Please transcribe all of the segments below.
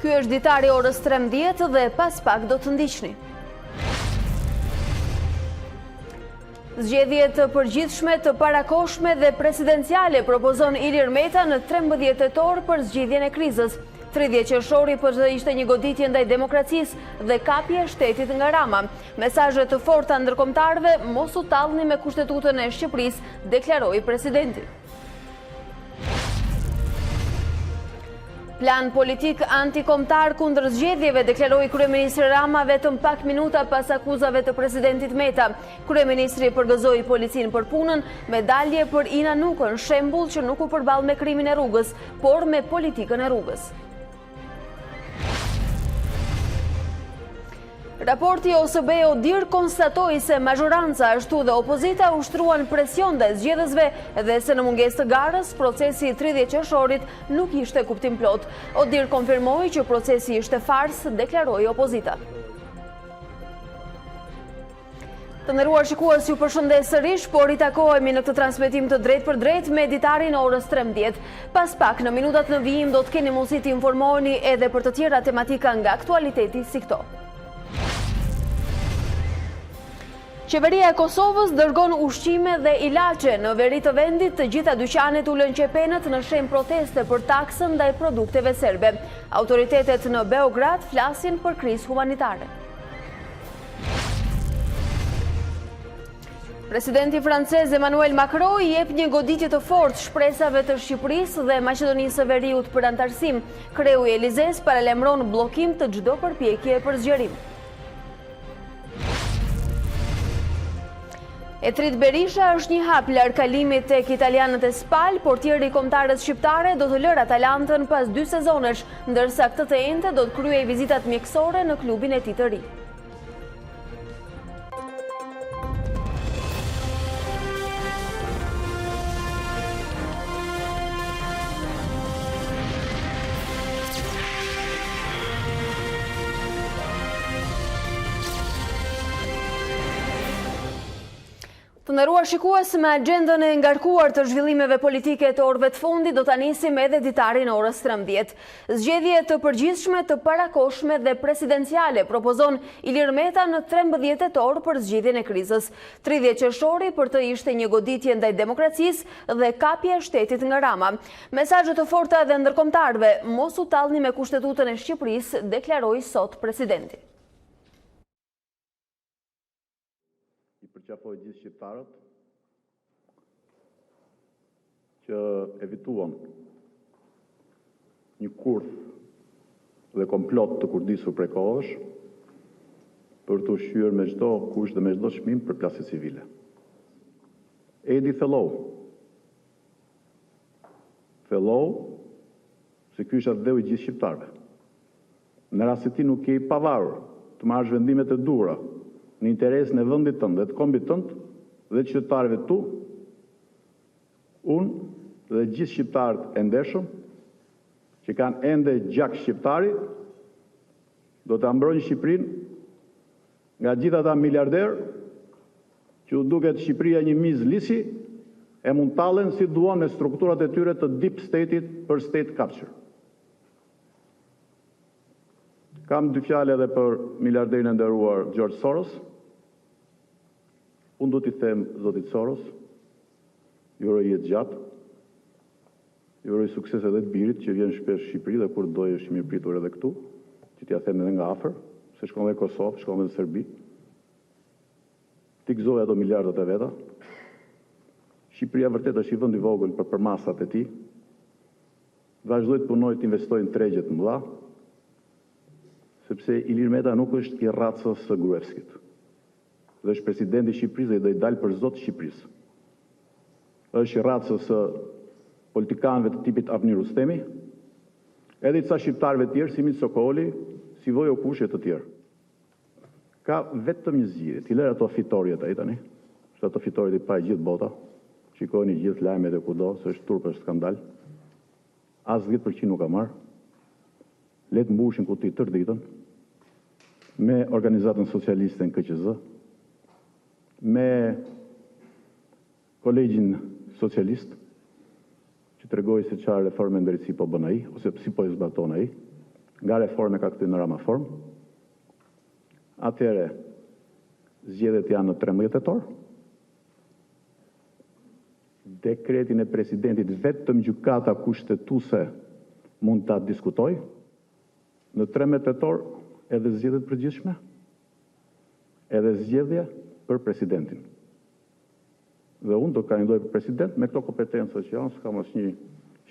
Ky është ditari orës 13 dhe pas pak do të ndiqni. Zgjedhje të përgjithshme, të parakoshme dhe presidenciale propozon Ilir Meta në 13 tetor për zgjidhjen e krizës. 30 qershori për të ishte një goditje ndaj demokracisë dhe kapje e shtetit nga Rama. Mesazhe të forta ndërkombëtarëve mos u tallni me Kushtetutën e Shqipërisë, deklaroi presidenti. Plan politik antikombëtar kundër zgjedhjeve, deklaroi kryeministri Rama vetëm pak minuta pas akuzave të presidentit Meta. Kryeministri përgëzoi policinë për punën, me dalje për inanukën, shembull që nuk u përball me krimin e rrugës, por me politikën e rrugës. Raporti OSBE-ODIR konstatoi se mazhoranca ashtu dhe opozita ushtruan presion ndaj zgjedhësve dhe se në mungesë të garës, procesi i 30 qershorit nuk ishte kuptim plot. ODIR konfirmoi që procesi ishte fars, deklaroi opozita. Të nderuar shikues, ju përshëndes sërish, por i takohemi në këtë transmetim të drejt për drejt me Ditarin orës 13. Pas pak, në minutat në vijim do të keni mundësi të informoheni edhe për të tjera tematika nga aktualiteti si këto. Qeveria e Kosovës dërgon ushqime dhe ilaçe në veri të vendit, të gjitha dyqanet u lënë qepenët në shenjë proteste për taksën ndaj produkteve serbe. Autoritetet në Beograd flasin për krizë humanitare. Presidenti francez Emmanuel Macron i jep një goditje të fortë shpresave të Shqipërisë dhe Maqedonisë së Veriut për antarësim. Kreu i Elizes paralajmëron bllokim të çdo përpjekje për zgjerim. Etrit Berisha është një hap larg kalimit tek italianët e Spal, portieri i kombëtarës shqiptare do të lërë Atalantën pas 2 sezonesh, ndërsa këtë të ente do të kryej vizitat mjekësore në klubin e tij të ri. Të nderuar shikues, me agjendën e ngarkuar të zhvillimeve politike të orëve të fundit do ta nisim edhe ditarin orës 13. Zgjedhje të përgjithshme, të parakoshme dhe presidenciale propozon Ilir Meta në 13 tetor për zgjidhjen e krizës. 30 qershori për të ishte një goditje ndaj demokracisë dhe kapje e shtetit nga Rama. Mesazhe të forta dhe ndërkombëtarëve mos u tallni me Kushtetutën e Shqipërisë, deklaroi sot presidenti. Përqafoj gjithë shqiptarët që evituan një kurth dhe komplot të kurdisur prej kohësh për të ushqyer me çdo kusht dhe me çdo çmim për plasje civile. Edi thellou se ky është atë dheu i gjithë shqiptarëve. Në rast se ti nuk je i pavarur të marrësh vendimet e duhura në interesin e vendit tënd dhe të kombit tënd dhe të qytetarëve tu, unë dhe gjithë shqiptarët e ndershëm që kanë ende gjak shqiptari do të mbrojnë Shqipërinë nga gjithë ata miliarderë që u duket Shqipëria një miz lisi e mund tallen si duan me strukturat e tyre të deep state-it për state capture. Kam 2 fjalë edhe për miliarderin e nderuar George Soros. Unë do t'i them zotit Soros, ju uroj jetë gjatë, ju uroj sukses edhe të birit që vjen shpesh në Shqipëri dhe kur dojë është mirë pritur edhe këtu, që t'ja them edhe nga afër, se shkon dhe Kosovë, shkon dhe Serbi. T'i gëzoj ato miliardat e veta. Shqipëria vërtet është i vend i vogël për masat e tij. Vazhdoj të punoj të investoj në tregje të mëdha, sepse Ilir Meta nuk është i racës së Gruevskit. Dhe është presidenti i Shqipërisë dhe do i dalë për zot Shqipërisë. Është i racës së politikanëve të tipit Avni Rustemi, edhe i ca shqiptarëve të tjerë si Mit Sokoli, si Vojo Kushje të tjerë. Ka vetëm një zgjidhje, ti lër ato fitorit ai tani. Është ato fitorit i pa gjithë bota. Shikoni gjithë lajmet e kudo, se është turp, është skandal. As 10% nuk ka marrë. Le të mbushin kuti tërë ditën me organizatën socialiste në KQZ, me kolegjin socialist, që të regoj se qarë reforme ndërësi po bën ai, ose si po i zbaton ai, nga reforme ka këtë në ramaform, atëhere zgjedhjet janë në 13 tetor, dekretin e presidentit vetëm gjykata kushtetuese mund ta diskutoj, në 13 tetor edhe zgjedhjet përgjithshme, edhe zgjedhje për presidentin. Dhe unë do kandidoj për president me këto kompetenca që janë, s'kam asnjë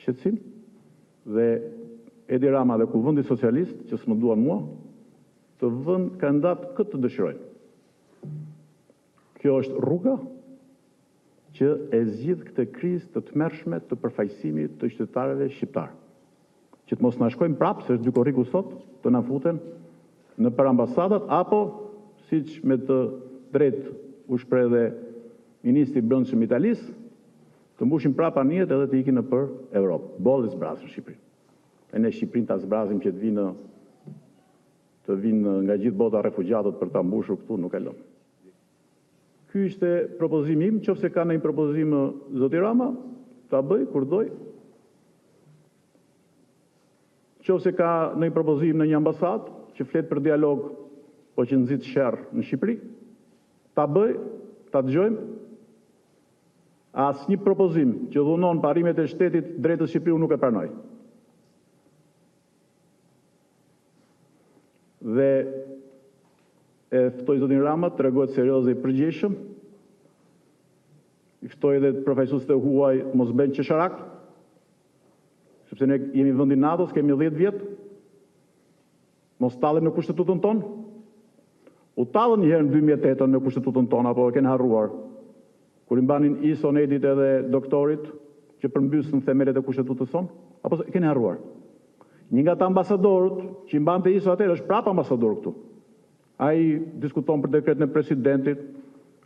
shqetësim, dhe Edi Rama dhe Kuvendi Socialist, që s'më duan mua, të vënë kandidat këtë të dëshirojnë. Kjo është rruga që e zgjidh këtë krizë të tmerrshme të përfaqësimit të qytetarëve shqiptar. Që të mos na shkojmë prapë, se është gjykoriku sot, të na futen në për ambasadat, apo, siç me të drejtë u shpreh dhe ministri i Brendshëm Italisë, të mbushin prapa anijet edhe të ikin në për Europë. Bolli zbrazë në Shqipëri. E ne Shqipërinë ta zbrazim që të vinë nga gjithë bota refugjatët për ta mbushur këtu, nuk e lëm. Ky ishte propozimi im, nëse ka ndonjë propozim zoti Rama, ta bëj kur doj. Nëse ka ndonjë propozim në një ambasadë që flet për dialog, po që nxit sherr në Shqipëri, ta bëj, ta dëgjojmë. Asnjë propozim që dhunon parimet e shtetit drejt të Shqipërisë nuk e pranoj. Dhe e ftoj zotin Rama të regohet serioz dhe i përgjithshëm. I ftoj edhe profesorët e huaj mos bëjnë qesharak, sepse ne jemi vendi i NATO-s, kemi 10 vjet. Mos tallem në kushtetutën tonë. U tallën një herë në 2008 në kushtetutën tonë, apo e keni harruar? Kur i mbanin Ison Edit edhe doktorit që përmbysën themelet e kushtetutës tonë, apo e keni harruar? Një nga të ambasadorët që i mbante Iso atëherë është prapë ambasador këtu. Ai diskuton për dekretin e presidentit,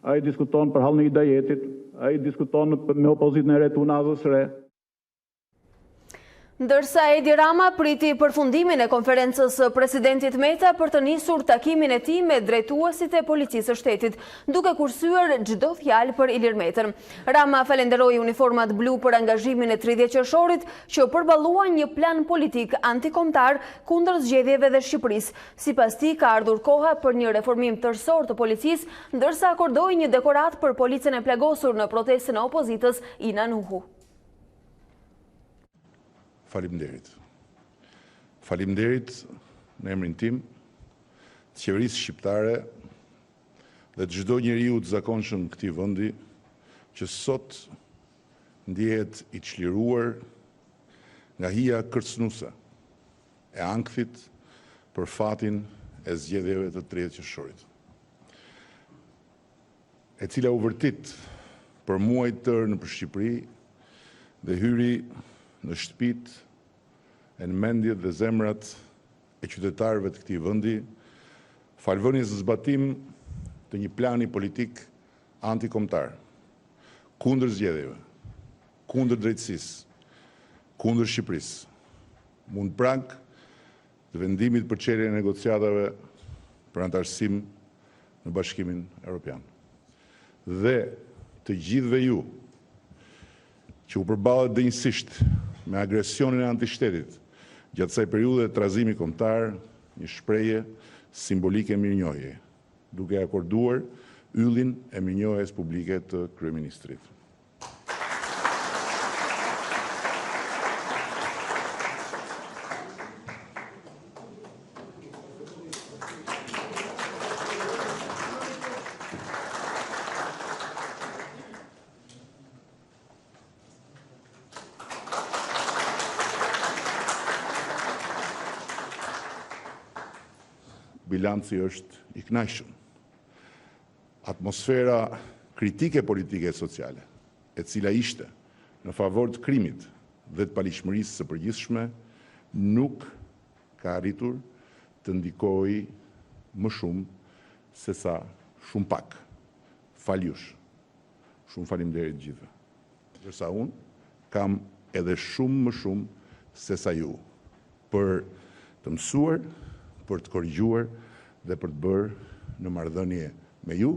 ai diskuton për hallën e Hidajetit, ai diskuton me opozitën e re të Unazës re. Ndërsa Edi Rama priti përfundimin e konferencës presidentit Meta për të nisur takimin e tij me drejtuesit e policisë së shtetit, duke kursyer çdo fjalë për Ilir Metën. Rama falenderoi uniformat blu për angazhimin e 30 qershorit që përballuan një plan politik antikombëtar kundër zgjedhjeve dhe Shqipërisë. Sipas tij ka ardhur koha për një reformim tërësor të policisë, ndërsa akordoi një dekorat për policën e plagosur në protestën e opozitës Ina Nuhu. Faleminderit. Faleminderit në emrin tim, të qeverisë shqiptare dhe të çdo njeriu të zakonshëm këtij vendi që sot ndihet i çliruar nga hija kërcënuese e ankthit për fatin e zgjedhjeve të 30 qershorit, e cila u vërtit për muaj të tërë në Shqipëri dhe hyri në shtëpitë e në mendjet dhe zemrat e qytetarëve të këtij vendi, falvënies në zbatim të një plani politik antikombëtar, kundër zgjedhjeve, kundër drejtësisë, kundër Shqipërisë, mund prag të vendimit për çeljen e negociatave për antarësim në Bashkimin Evropian. Dhe të gjithëve ju që u përballet dënjësisht me agresionin e antishtetit gjatë kësaj periudhe të trazimit kombëtar, një shprehje simbolike mirënjohje, duke akorduar yllin e mirënjohjes publike të kryeministrit. Bilanci është i kënaqshëm. Atmosfera kritike politike e sociale, e cila ishte në favor të krimit dhe të palishmërisë së përgjithshme, nuk ka arritur të ndikojë më shumë se sa shumë pak. Faljush. Shumë faleminderit gjithëve. Ndërsa unë kam edhe shumë më shumë se sa ju për të mësuar, për të korrigjuar dhe për të bërë në marrëdhënie me ju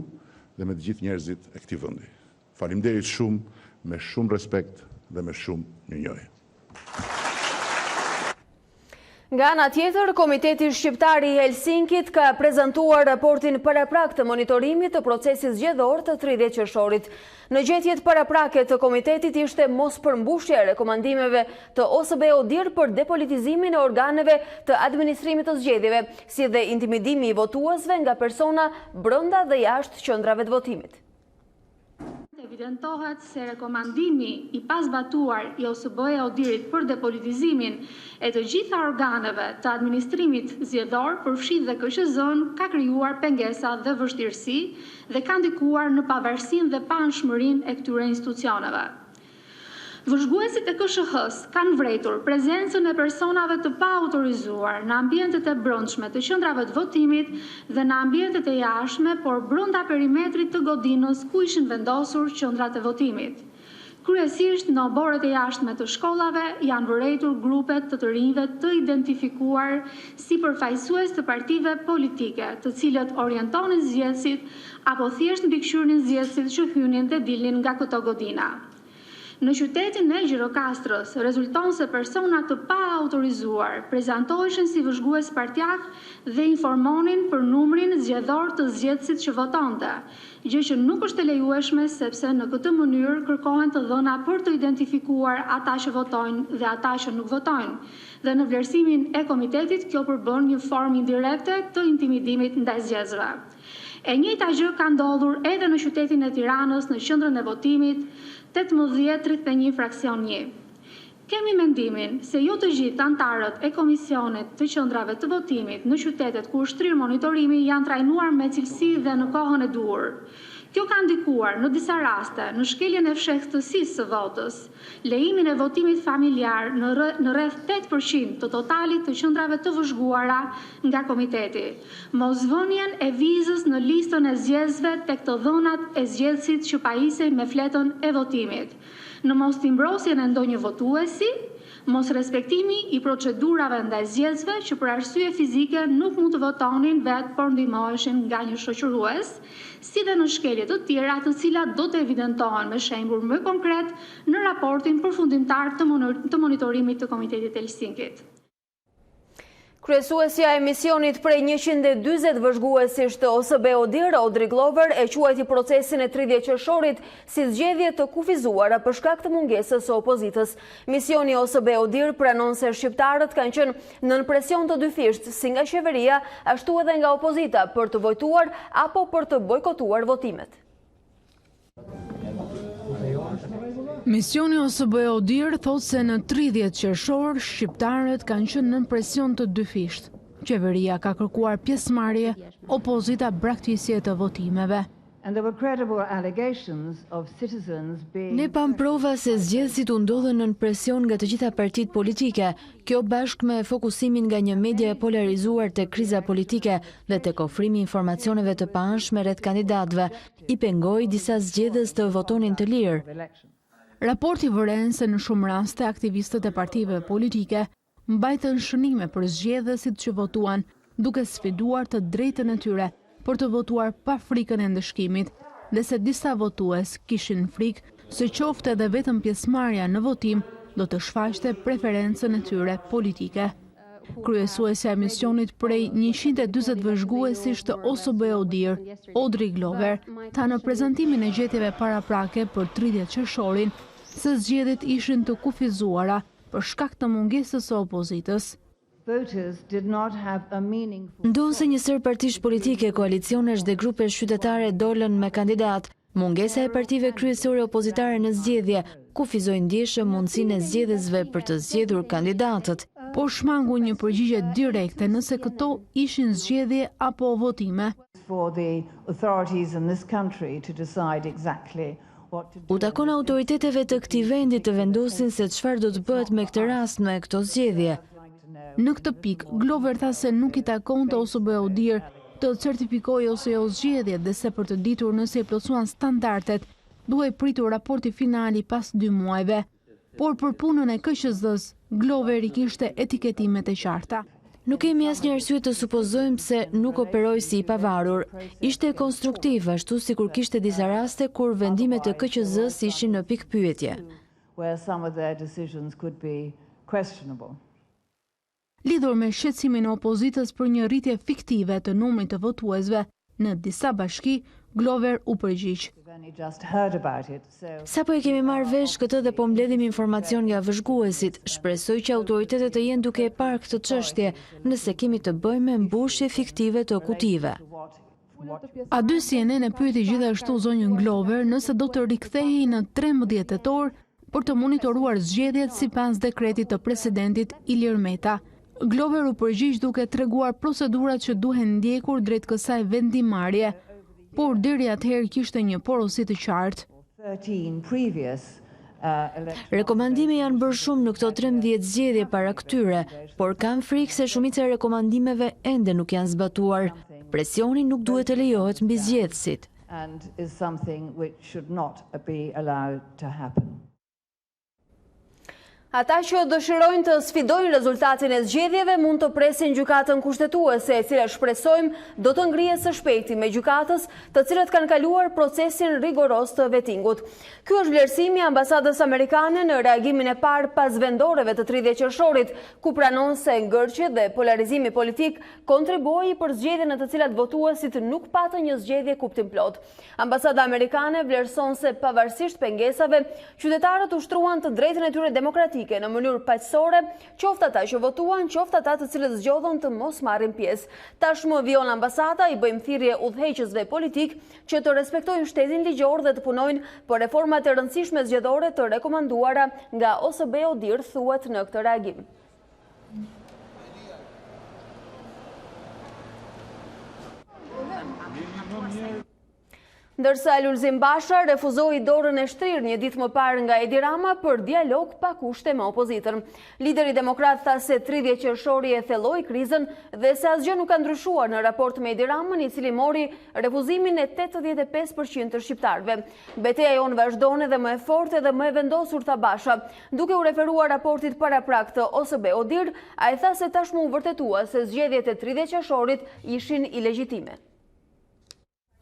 dhe me të gjithë njerëzit e këtij vendi. Faleminderit shumë, me shumë respekt dhe me shumë mirënjohje. Nga ana tjetër, Komiteti Shqiptar i Helsinkit ka prezantuar raportin paraprak të monitorimit të procesit zgjedhor të 30 qershorit. Në gjetjet paraprake të komitetit ishte mos përmbushje e rekomandimeve të OSBE-ODIR për depolitizimin e organeve të administrimit të zgjedhjeve, si dhe intimidimi i votuesve nga persona brenda dhe jashtë qendrave të votimit. Evidentohet se rekomandimi i pasbatuar i OSBE-ODIR-it për depolitizimin e të gjitha organeve të administrimit zgjedhor, përfshirë dhe KQZ-n, ka krijuar pengesa dhe vështirësi dhe ka ndikuar në pavarësinë dhe paanshmërinë e këtyre institucioneve. Vëzhguesit e KSH-s kanë vërejtur prezencën e personave të paautorizuar në ambientet e brendshme të qendrave të votimit dhe në ambientet e jashtme, por brenda perimetrit të godinës ku ishin vendosur qendrat e votimit. Kryesisht në oborret e jashtme të shkollave janë vërejtur grupet të rinjve të identifikuar si përfaqësues të partive politike, të cilët orientonin zgjedhësit apo thjesht mbikëqyrnin zgjedhësit që hynin dhe dilnin nga këto godina. Në qytetin e Gjirokastrës, rezulton se persona të paautorizuar prezantoheshin si vëzhgues partjak dhe informonin për numrin zgjedhor të zgjedhësit që votonte, gjë që nuk është e lejueshme sepse në këtë mënyrë kërkohen të dhëna për të identifikuar ata që votojnë dhe ata që nuk votojnë. Dhe në vlerësimin e komitetit, kjo përbën një formë indirekte të intimidimit ndaj zgjedhësve. E njëjta gjë ka ndodhur edhe në qytetin e Tiranës, në qendrën e votimit 1831 fraksion 1. Kemi mendimin se jo të gjithë antarët e komisionit të qendrave të votimit në qytetet ku ushtrir monitorimi janë trajnuar me cilësi dhe në kohën e duhur. Kjo ka ndikuar në disa raste në shkeljen e fshehtësisë së votës, lejimin e votimit familjar në rreth 8% të totalit të qendrave të vëzhguara nga komiteti, mosvënien e vizës në listën e zgjedhësve tek të dhënat e zgjedhësit që pajisej me fletën e votimit, në mostimbrosjen e ndonjë votuesi, mos respektimi i procedurave ndaj zgjedhësve që për arsye fizike nuk mund të votonin vetë, por ndihmoheshin nga një shoqërues, si dhe në shkelje të tjera të cilat do të evidentohen me shembull më konkret në raportin përfundimtar të monitorimit të Komitetit Helsinkit. Kryesuesja e misionit prej 140 vëzhguesisht të OSBE-ODIR, Audrey Glover, e quajti procesin e 30 qershorit si zgjedhje të kufizuara për shkak të mungesës së opozitës. Misioni OSBE-ODIR pranon se shqiptarët kanë qenë nën presion të dyfisht si nga qeveria, ashtu edhe nga opozita për të vojtuar apo për të bojkotuar votimet. Misioni OSBE-ODIR thot se në 30 qershor shqiptarët kanë qenë nën presion të dyfisht. Qeveria ka kërkuar pjesëmarrje, opozita braktisje të votimeve. Ne pam prova se zgjedhësit u ndodhen nën presion nga të gjitha partitë politike, kjo bashkë me fokusimin nga një media e polarizuar te kriza politike dhe tek ofrimi informacioneve të paanshme rreth kandidatëve, i pengoi disa zgjedhës të votonin të lirë. Raporti vëren se në shumë raste aktivistët e partive politike mbajtën shënime për zgjedhësit që votuan, duke sfiduar të drejtën e tyre për të votuar pa frikën e ndëshkimit, dhe se disa votues kishin frikë se qofte edhe vetëm pjesëmarrja në votim do të shfaqte preferencën e tyre politike. Kryesuesja e misionit prej 140 vëzhguesisht të OSBE-ODIR, Audrey Glover, tha në prezantimin e gjetjeve paraprake për 30 qershorin se zgjedhjet ishin të kufizuara për shkak të mungesës së opozitës. Ndonse një sër partish politike, koalicionesh dhe grupesh qytetare dolën me kandidat, mungesa e partive kryesore opozitare në zgjedhje kufizoi ndjeshëm mundësinë e zgjedhësve për të zgjedhur kandidatët, por shmangu një përgjigje direkte nëse këto ishin zgjedhje apo votime. U takon autoriteteve të këtij vendi të vendosin se çfarë do të bëhet me këtë rast në këto zgjedhje. Në këtë pikë, Glover tha se nuk i takon të OSBE-ODIR të certifikojë ose jo zgjedhjet dhe se për të ditur nëse i plotësuan standardet, duhej pritur raporti final pas 2 muajve. Por për punën e KQZ-s, Glover i kishte etiketimet e qarta. Nuk kemi asnjë arsye të supozojmë se nuk operoi si i pavarur. Ishte konstruktiv, ashtu sikur kishte disa raste kur vendimet e KQZ-s ishin në pikpyetje. lidhur me shqetësimin e opozitës për një rritje fiktive të numrit të votuesve në disa bashki, Glover u përgjigj. Sapo e kemi marrë vesh këtë dhe po mbledhim informacion nga vëzhguesit. Shpresoj që autoritetet të jenë duke e parë këtë çështje, nëse kemi të bëjmë me mbushje fiktive të kutive. A2 CNN e pyeti gjithashtu zonjën Glover nëse do të rikthehej në 13 tetor për të monitoruar zgjedhjet sipas dekretit të presidentit Ilir Meta. Glover u përgjigj duke treguar procedurat që duhen ndjekur drejt kësaj vendimarrje, por deri atëherë kishte një porosi të qartë. Rekomandime janë bërë shumë në këto 13 zgjedhje para këtyre, por kam frikë se shumica e rekomandimeve ende nuk janë zbatuar. Presioni nuk duhet të lejohet mbi zgjedhësit. Ata që dëshirojnë të sfidojnë rezultatin e zgjedhjeve mund të presin gjykatën kushtetuese, e cila shpresojmë do të ngrihet së shpejti me gjykatës, të cilët kanë kaluar procesin rigoros të vetingut. Ky është vlerësimi i ambasadës amerikane në reagimin e parë pas vendoreve të 30 qershorit, ku pranon se ngërqi dhe polarizimi politik kontribuoi për zgjedhje në të cilat votuesit nuk patën një zgjedhje kuptim plot. Ambasada amerikane vlerëson se pavarësisht pengesave, qytetarët ushtruan të drejtën e tyre demokratike në mënyrë paqësore, qoftë ata që votuan, qoftë ata të cilët zgjodhën të mos marrin pjesë. Tashmë vijon ambasada i bëjmë thirrje udhëheqësve politik që të respektojnë shtetin ligjor dhe të punojnë për reformat e rëndësishme zgjedhore të rekomanduara nga OSBE ODIHR, thuhet në këtë reagim. Ndërsa Lulzim Basha refuzoi dorën e shtrirë një ditë më parë nga Edi Rama për dialog pa kushte me opozitën. Lideri demokrat tha se 30 qershori e thelloi krizën dhe se asgjë nuk ka ndryshuar në raport me Edi Ramën, i cili mori refuzimin e 85% të shqiptarëve. Betejë jonë vazhdon edhe më e fortë edhe më e vendosur, tha Basha, duke u referuar raportit paraprak të OSBE ODIHR. Ai tha se tashmë u vërtetua se zgjedhjet e 30 qershorit ishin ilegjitime.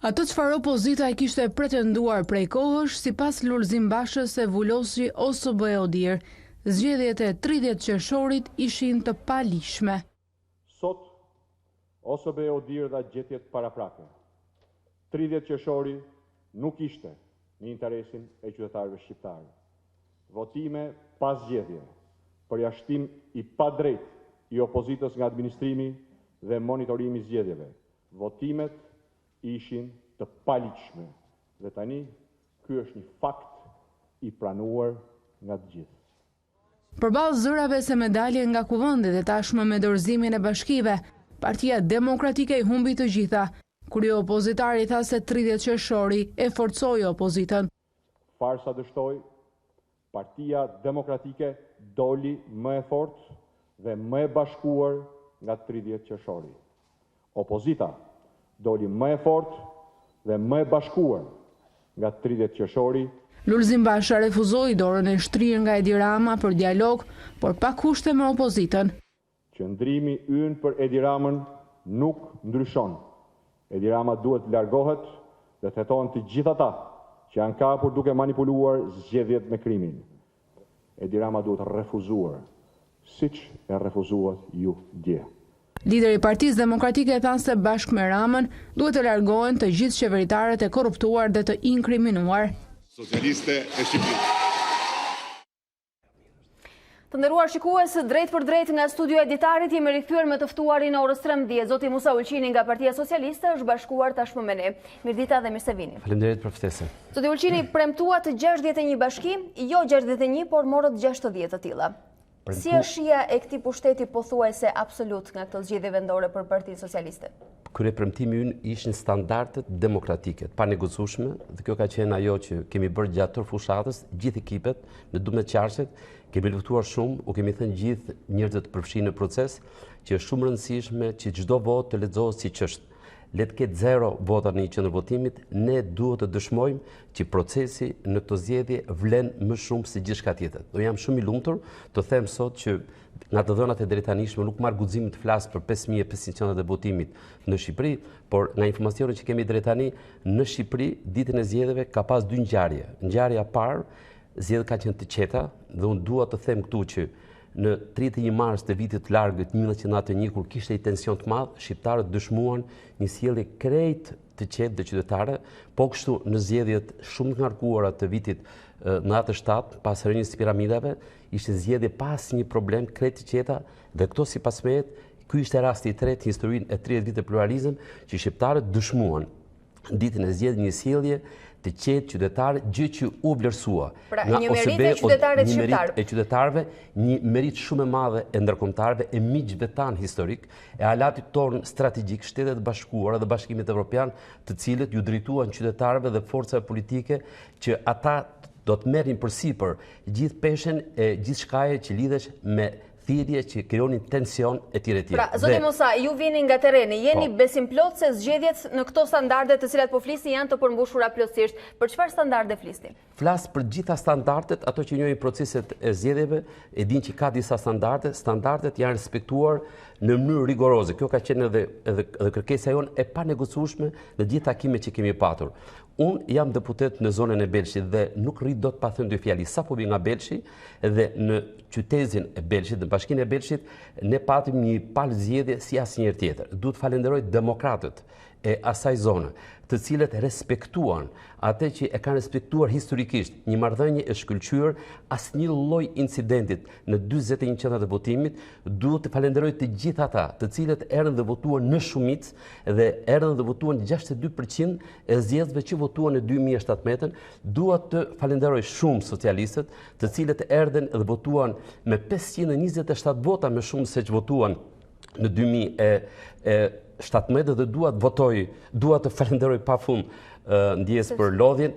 Ato çfarë opozita e kishte pretenduar prej kohësh, sipas Lulzim Bashës e vullosi OSBE ODIHR, zgjedhjet e 30 qershorit ishin të palishme. Sot, OSBE ODIHR dha gjetjet paraprake. 30 qershori nuk ishte në interesin e qytetarëve shqiptarë. Votime pas zgjedhje, përjashtim i padrejt i opozitës nga administrimi dhe monitorimi zgjedhjeve. Votimet ishin të paligjshme. Dhe tani, ky është një fakt i pranuar nga të gjithë. Përballë zërave se medalje nga kuvendit dhe tashmë me dorëzimin e bashkive, Partia Demokratike i humbi të gjitha, kur i opozitari tha se 30 qershori e forcoi opozitën. Farsa dështoi, Partia Demokratike doli më e fortë dhe më e bashkuar nga 30 qershori. Opozita doli më e fortë dhe më e bashkuar nga 30 qershori. Lulzim Basha refuzoi dorën e shtrirë nga Edi Rama për dialog, por pa kushte me opozitën. Qëndrimi ynë për Edi Ramën nuk ndryshon. Edi Rama duhet largohet dhe të hetohen të gjithë ata që janë kapur duke manipuluar zgjedhjet me krimin. Edi Rama duhet refuzuar, siç e refuzuat ju dje. Lideri i Partisë Demokratike tha se bashkë me Ramën duhet të largohen të gjithë qeveritarët e korruptuar dhe të inkriminuar. Socialiste e Shqipërisë. Të nderuar shikues, drejt për drejt nga studio e Ditarit jemi rikthyer me të ftuarin e orës 13. Zoti Musa Ulqini nga Partia Socialiste është bashkuar tashmë me ne. Mirëdita dhe mirë se vini. Faleminderit për ftesën. Zoti Ulqini, premtuat 61 bashki, jo 61, por morët 60 të tilla. Si është shija e këtij pushteti pothuajse absolut nga këto zgjedhje vendore për Partinë Socialiste? Kryepremtimi ynë ishin standardet demokratike, pa negociueshme, dhe kjo ka qenë ajo që kemi bërë gjatë tërë fushatës, gjithë ekipet në 12 qarqet, kemi luftuar shumë, u kemi thënë gjithë njerëzit të përfshirë në proces, që është shumë rëndësishme që çdo votë të lexohet siç është. Le të ketë 0 vota në një qendër votimit, ne duhet të dëshmojmë që procesi në këto zgjedhje vlen më shumë se gjithçka tjetër. Do jam shumë i lumtur të them sot që nga të dhënat e drejtanishme nuk marr guximin të flas për 5500 qendra të votimit në Shqipëri, por nga informacionet që kemi drejt tani, në Shqipëri ditën e zgjedhjeve ka pas 2 ngjarje. Ngjarja e parë, zgjedhjet kanë qenë të qeta dhe unë dua të them këtu që në 31 mars të vitit largët 1991, kur kishte i tension të madh, shqiptarët dëshmuan një sjellje krejt të qetë dhe qytetare, po kështu në zgjedhjet shumë të ngarkuara të vitit 97, pas rënies së piramidave, ishte zgjedhje pas një problem krejt të qeta, dhe këto sipas meje, ky ishte rasti i tretë në historinë e 30 vitë të pluralizëm që shqiptarët dëshmuan ditën e zgjedhjes një sjellje të qetë qytetare, gjë që u vlerësua nga OSB, e qytetarëve, një merit shumë e madhe e ndërkombëtarëve, e miqve tanë historik, e alatit tonë strategjik, Shtetet Bashkuara dhe Bashkimit Evropian, të cilët ju drejtuan qytetarëve dhe forcave politike që ata do të merrin përsipër gjithë peshen e gjithë shkaje që lidhesh me thirrje që krijonin tension e tjera e tjera. Pra, zoti Musa, ju vini nga terreni, jeni besim plot se zgjedhjet në këto standarde të cilat po flisni janë të përmbushura plotësisht. Për çfarë standarde flisni? Flas për gjitha standardet, ato që njohin proceset e zgjedhjeve, e din që ka disa standarde, standardet janë respektuar në mënyrë rigoroze. Kjo ka qenë edhe kërkesa jonë e panegocueshme në gjithë takimet që kemi patur. Unë jam deputet në zonën e Belshit dhe nuk rrit dot pa thënë dy fjali. Sa po vi nga Belshi dhe në qytetin e Belshit, në bashkinë e Belshit, ne patëm një palë zgjedhje si asnjëherë tjetër. Duhet falenderoj demokratët e asaj zone, të cilët respektuan atë që e kanë respektuar historikisht, një marrëdhënie e shkëlqyer, asnjë lloj incidentit në 41 qendrat e votimit. Duhet të falenderoj të gjithë ata, të cilët erdhën dhe votuan në shumicë dhe erdhën dhe votuan 62% e zgjedhësve që votuan në 2017. Dua të falenderoj shumë socialistët, të cilët erdhën dhe votuan me 527 vota më shumë se që votuan në 2017 dhe dua të falenderoj pafund ndjes për lodhjen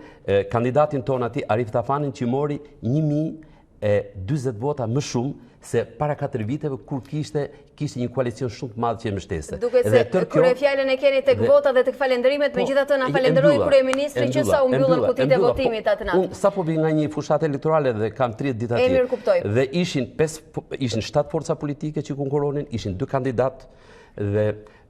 kandidatin ton aty Arif Tafanin që mori 1040 vota më shumë se para 4 viteve kur kishte një koalicion shumë të madh që e mbështeste. Duket se kur fjalën e keni tek vota dhe tek falenderimet, megjithatë na falenderoi kryeministri që sa u mbyllën kutitë e votimit atë natë. Unë sapo vi nga një fushatë elektorale dhe kam 30 ditë atje. Mirë kuptoj. Dhe ishin 7 forca politike që konkurronin, ishin 2 kandidatë dhe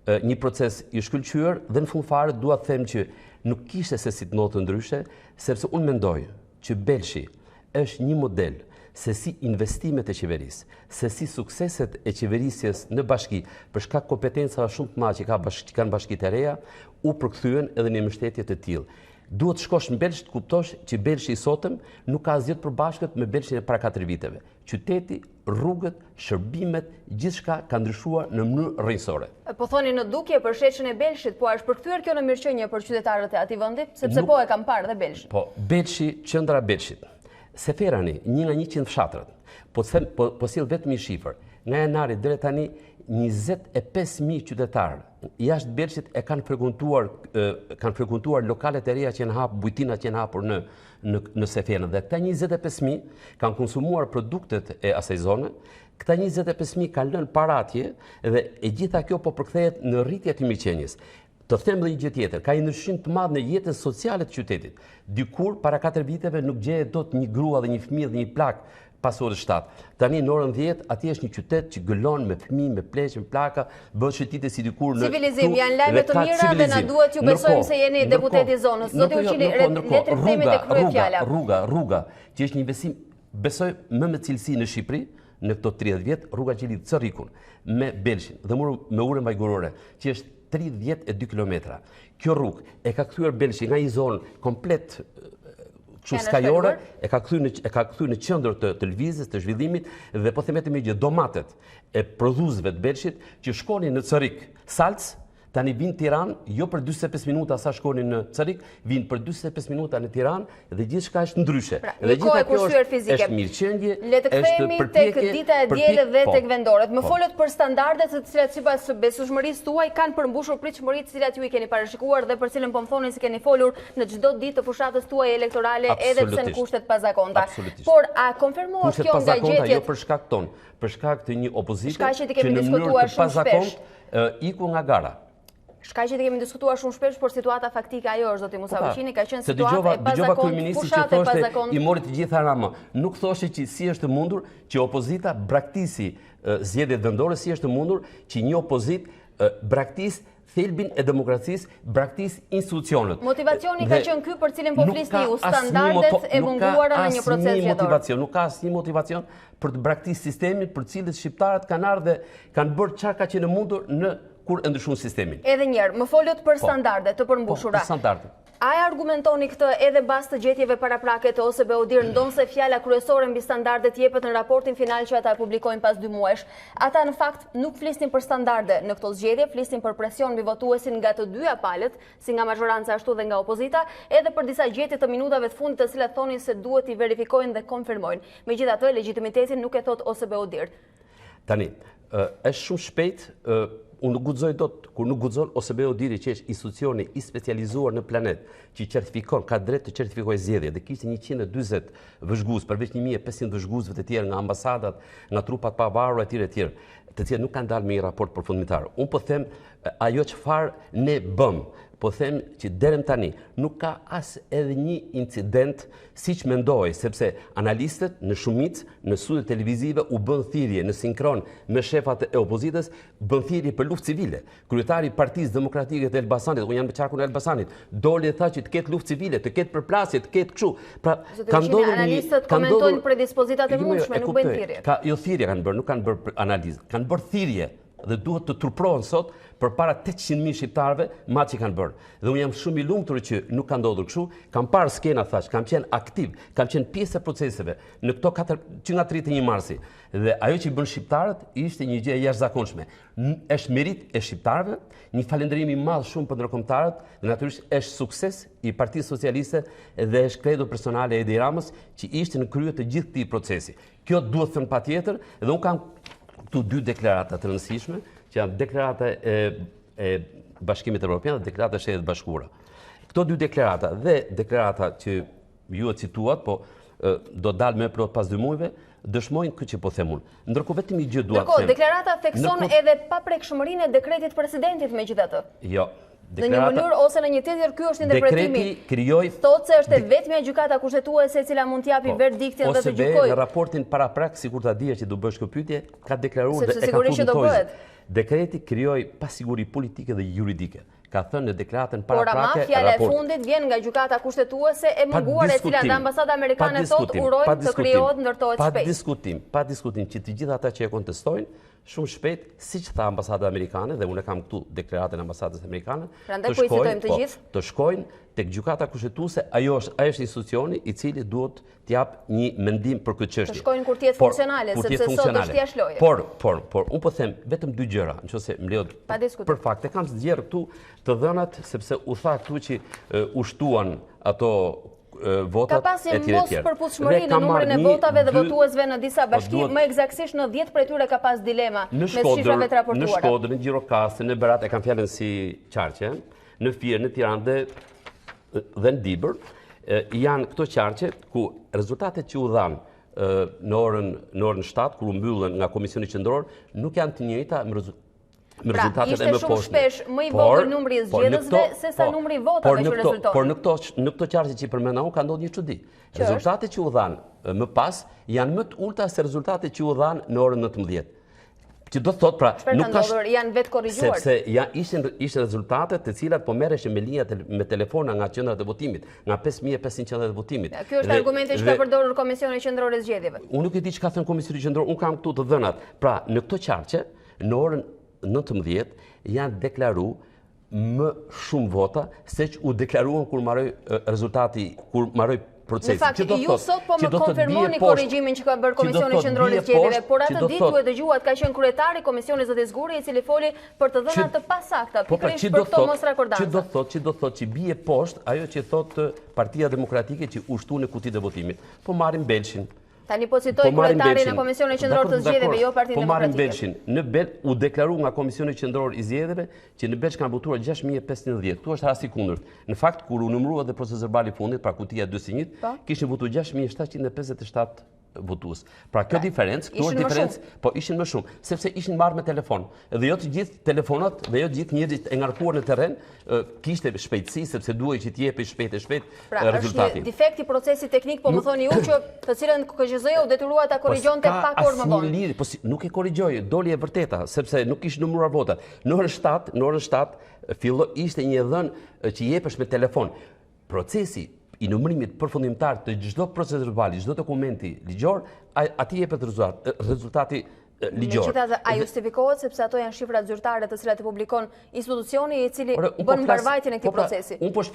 një proces i shkëlqyer dhe në fund fare dua të them që nuk kishte se si të notë ndryshe, sepse unë mendoj që Belshi është një model se si investimet e qeverisë, se si sukseset e qeverisjes në bashki, për shkak kompetencave shumë të madhe që kanë bashkitë e reja, u përkthyen edhe në mbështetje të tillë. Duhet të shkosh në Belsh të kuptosh që Belshi i sotëm nuk ka asgjë të përbashkët me Belshin e para 4 viteve. Qyteti, rrugët, shërbimet, gjithçka ka ndryshuar në mënyrë rrënjësore. Po thoni në dukje për sheqën e Belshit, po është përkthyer kjo në mirëqenie për qytetarët e atij vendi, sepse po e kam parë dhe Belshin. Po, Belshi, qendra e Belshit. Seferani, një nga 100 fshatrat, po sjell vetëm një shifër. Nga janari deri tani 25.000 qytetarë jashtë Belshit e kanë frekuentuar lokalet e reja që janë hapur, bujtinat që janë hapur në Seferin. Dhe këta 25.000 kanë konsumuar produktet e asaj zone, këta 25.000 kanë lënë para atje dhe e gjitha kjo po përkthehet në rritje të mirëqenies. Të them dhe një gjë tjetër, ka një ndryshim të madh në jetën sociale të qytetit. Dikur para 4 viteve nuk gjehet dot një grua dhe një fëmijë dhe një plak pas orës 7. Tani në orën 10 aty është një qytet që gëlon me fëmijë, me pleqë, me plaka, bëhet shëtitje si dikur në civilizim. Janë lajme të mira dhe na duhet ju besojmë se jeni deputet i zonës. Zoti Uqili, le të themi tek kryefjala. Rruga, që është një investim, besoj më me cilësi në Shqipëri, në këto 30 vjet, rruga që lidh Cerrikun me Belshin dhe me urën mbajgurore, që është 32 kilometra. Kjo rrugë e ka kthyer Belshin nga një zonë komplet skajore, e ka kthyer në qendër të lëvizjes, të zhvillimit dhe po themet me gjë domatet e prodhuesve të Belshit që shkonin në Cerrik, Salc, tani vinë Tiranë, jo për 45 minuta sa shkonin në Cerrik, vinë për 45 minuta në Tiranë dhe gjithçka është ndryshe. Dhe gjitha kjo është mirëqendje, le të kthehemi tek dita e diellit dhe tek vendoret. Më folët për standardet të cilat sipas besueshmërisë tuaj kanë përmbushur pritshmëritë të cilat ju i keni parashikuar dhe për cilën po më thonin se keni folur në çdo ditë të fushatës tuaj elektorale edhe pse në kushtet pazakonta. Por a konfirmohet kjo nga gjetjet? Jo për shkak ton, për shkak të një opozite që në mënyrë të pazakont iku nga gara. Shkaq që kemi diskutuar shumë shpesh, por situata faktike ajo është, zoti Musa Uqini, ka qenë situatë e pazakontë, fushat e pazakontë. I mori të gjitha rama. Nuk thoshte që si është mundur që opozita braktisi zgjedhjet vendore, si është mundur që një opozit braktis thelbin e demokracisë, braktisë institucionet. Motivacioni ka qenë ky për cilin po flisni ju, standardet e munguara në një proces zgjedhor. Nuk ka asnjë motivacion për të braktisë sistemin për cilët shqiptarët kanë ardhur dhe kanë bërë çka ka qenë mundur në kur e ndryshuan sistemin. Edhe një herë, më folët për standarde të përmbushura. A e argumentoni këtë edhe bas të gjetjeve paraprake të OSBE-dir, ndonse fjala kryesore mbi standardet jepet në raportin final që ata e publikojnë pas 2 muajsh? Ata në fakt nuk flisnin për standarde në këto zgjedhje, flisnin për presion mbi votuesin nga të dyja palët, si nga mazhoranca ashtu dhe nga opozita, edhe për disa gjetje të minutave të fundit të cilat thonin se duhet i verifikojnë dhe konfirmojnë. Megjithatë, legjitimitetin nuk e thot OSBE-dir. Tani, është shumë shpejt. Unë nuk guxoj dot, kur nuk guxon OSBE-diri që është institucioni i specializuar në planet, që certifikon, ka drejt të certifikojë zgjedhje, dhe kishte 140 vëzhgues, përveç 1500 vëzhguesve të tjerë nga ambasadat, nga trupat pavarur etj etj, të cilët nuk kanë dalë me një raport përfundimtar. Unë po them ajo çfarë ne bëm, po them që deri tani nuk ka as edhe një incident siç mendoj, sepse analistët në shumicë në studiet televizive u bën thirrje në sinkron me shefat e opozitës, bën thirrje për luftë civile. Kryetari i Partisë Demokratike të Elbasanit, unë jam me qarkun e Elbasanit, doli dhe tha që të ketë luftë civile, të ketë përplasje, të ketë kështu. Pra kanë ndodhur analistët komentojnë predispozitat e mundshme, nuk bëjnë thirrje. Jo thirrje kanë bërë, nuk kanë bërë analizë, kanë bërë thirrje dhe duhet të turprohen sot për para 800.000 shqiptarëve ma që kanë bërë. Dhe unë jam shumë i lumtur që nuk kanë ndodhur kështu, kam parë skena thash, kam qenë aktiv, kam qenë pjesë e proceseve në këto 4 që nga 31 marsi. Dhe ajo që i bën shqiptarët ishte një gjë e jashtëzakonshme. Është merit e shqiptarëve, një falënderim i madh shumë për ndërkombëtarët, dhe natyrisht është sukses i Partisë Socialiste dhe është kredo personale e Edi Ramës që ishte në krye të gjithë këtij procesi. Kjo duhet thënë patjetër, dhe unë kam këtu 2 deklarata të rëndësishme, që janë deklarata e Bashkimit Evropian dhe deklarata e Shtetit Bashkuara. Këto 2 deklarata dhe deklarata që ju e cituat, po do dalë me plot pas 2 muajve, dëshmojnë këtë që po them unë. Ndërkohë vetëm një gjë dua të them. Deklarata thekson edhe paprekshmërinë e dekretit presidentit megjithatë. Jo. Në një mënyrë ose në një tjetër, ky është interpretimi. Thotë se është e vetmja gjykata kushtetuese e cila mund t'japi verdiktin dhe të gjykojë. OSBE në raportin paraprak, sikur ta dija që do bësh kjo pyetje, ka deklaruar dhe e ka thënë. Dekreti krijoi pasiguri politike dhe juridike. Ka thënë në deklaratën paraprake. Por fjala e fundit vjen nga gjykata kushtetuese e munguar, e cila nga ambasada amerikane thotë urojnë të krijohet, ndërtohet shpejt. Pa diskutim që të gjithë ata që e kontestojnë, shumë shpejt, siç tha ambasada amerikane, dhe unë kam këtu deklaratën e ambasadës amerikane, të shkojnë tek gjykata kushtetuese. Ajo është institucioni i cili duhet t'jap një mendim për këtë çështje. Të shkojnë kur të jetë funksionale, sepse sot është jashtë loje. Por unë po them vetëm 2 gjëra, nëse më lejo për fakte, kam zgjerë këtu të dhënat, sepse u tha këtu që u shtuan ato votat. Ka pasi mos përputhshmëri në numrin e votave dhe votuesve në disa bashki, më eksaktësisht në 10 prej tyre ka pas dilema me shifrave të raportuara. Në Shkodër, në Gjirokastër, në Berat, e kam fjalën si qarqe, në Fier, në Tiranë dhe në Dibër, janë këto qarqe ku rezultatet që u dhanë në orën 7, kur u mbyllën nga Komisioni Qendror, nuk janë të njëjta me rezultatet e më poshtë. Ishte shumë shpesh më i vogël numri i zgjedhësve se sa numri i votave që rezultonin. Por në këto qarqe që i përmenda unë ka ndodhur një çudi. Rezultatet që u dhanë më pas janë më të ulta se rezultatet që u dhanë në orën 19. Që do të thotë pra, nuk ka janë vetë korrigjuar. Sepse ishte rezultate të cilat po merreshin me linja me telefona nga qendrat e votimit, nga 5500 qendrat e votimit. Ky është argumenti që ka përdorur Komisioni Qendror i Zgjedhjeve. Unë nuk e di çka thën Komisioni Qendror, unë kam këtu të dhënat. Pra, në këto qarqe, në orën 19 janë deklaruar më shumë vota se që u deklaruan kur mbaroi rezultati, kur mbaroi procesi. Në fakt, ju sot po më konfirmoni korrigjimin që ka bërë Komisioni Qendror i Zgjedhjeve, por atë ditë ju e dëgjuat ka qenë kryetari i Komisionit zoti Zguri, i cili foli për të dhënat të pasakta, pikërisht për këto mosrakordanca. Që do të thotë që bie poshtë ajo që thotë Partia Demokratike që u shtu në kutitë e votimit. Po marrin Belshin. Tani po citoj kryetarin e Komisionit Qendror të Zgjedhjeve, jo Partinë Demokratike. Po marrin Belshin. Në Bel u deklaru nga Komisioni Qendror i Zgjedhjeve që në Belsh kanë votuar 6510. Ktu është rasti kundërt. Në fakt kur u numërua dhe procesi verbal i fundit, pra kutia 201, kishin votuar 6757 votues. Pra kjo diferencë, këtu është diferencë, po ishin më shumë, sepse ishin marrë me telefon. Dhe jo të gjithë telefonat, dhe jo të gjithë njerëzit e ngarkuar në terren, kishte shpejtësi, sepse duhej që t'jepi shpejt rezultati. Pra, është defekt i procesi teknik, po më thoni ju që të cilën KQZ-u detyrua ta korrigjonte pak orë më vonë. Po nuk e korrigjoi, doli e vërteta, sepse nuk kishte numëruar votat. Në orën 7 filloi ishte një dhënë që jepesh me telefon. Procesi i numërimit përfundimtar të çdo procesi verbali, çdo dokumenti ligjor, aty jepet rezultati ligjor. Megjithatë, a justifikohet sepse ato janë shifrat zyrtare të cilat i publikon institucioni i cili bën mbarvajtjen e këtij procesi. Unë po